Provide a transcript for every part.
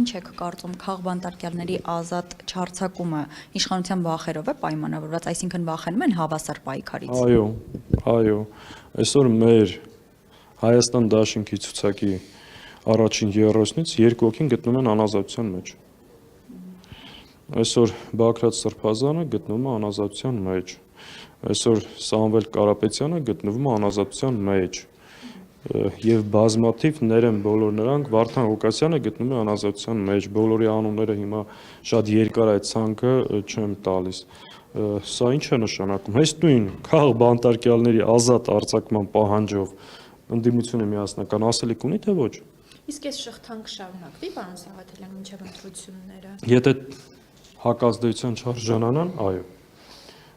Ինչ եք կարծում, քաղբանտարկյալների ազատ չարձակումը իշխանության վախերով է պայմանավորված, այսինքն վախենում են հավասար պայքարից։ Այո, այսօր մեր Հայաստան դաշինքի ցուցակի առաջին 30-ից 2 հոգին գտնվում են անազատության մեջ։ Այսօր Բագրատ Սրբազանը գտնվում է անազատության մեջ։ Այսօր Սամվել Կարապետյանը գտնվում է անազատության մեջ։ Եվ բազմաթիվ ներեմ բոլոր նրանք, Վարդան Ղուկասյանը գտնվում է անազատության մեջ, բոլորի անունները հիմա շատ երկար այդ ցանկը չեմ տալիս։ Սա ինչ է նշանակում։ Հենց նույն քաղբանտարկյալների ազատ արձակման պահանջով ընդդիմությունը միասնական ասելիք ունի թե ոչ։ Իսկ այս շղթան կշարունակվի, պարոն Սաղաթելյան, մինչև ընտրությունները։ Եթե հակազդեցության չարժանանան, այո։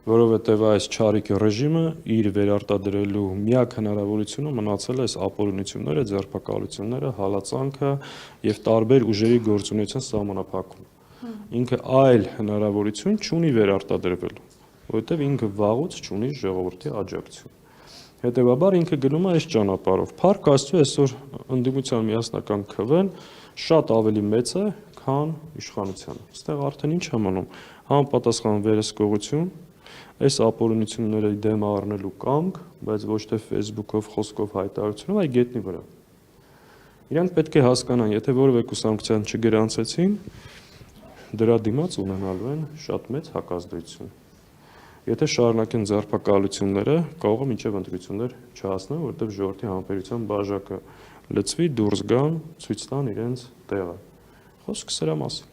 Որովհետև այս չարիքի ռեժիմը իր վերարտադրելու միակ հնարավորությունը մնացել է այս ապօրինությունները, ձերբակալությունները, հալածանքը եւ տարբեր ուժերի գործունեության սահմանափակումը։ Ինքը այլ հնարավորություն չունի վերարտադրվելու, որովհետև ինքը վաղուց չունի ժողովրդի աջակցություն։ Հետևաբար ինքը գնում է այս ճանապարհով։ Փառք Աստծո, այսօր ընդդիմության միասնական քվեն շատ ավելի մեծ է, քան իշխանությանը։ Այստեղ արդեն ինչ է մնում։ Համապատասխան վերահսկողություն, այս ապօրինությունների դեմ առնելու կամք, բայց ոչ թե Facebook-ով, խոսքով հայտարարությունով, այլ գետնի վրա։ Իրանք պետք է հասկանան, եթե որևէ կուսակցության չգրանցեցին, դրա դիմաց ունենալու են շատ մեծ հակազդեցություն։ Եթե շարունակեն ձերբակալությունները, կարող է մինչև ընտրություններ չհասնեն, որովհետև ժողովրդի համբերության բաժակը լցվի, դուրս գան, ցույց տան իրենց տեղը։ Խոսքը սրա մասին։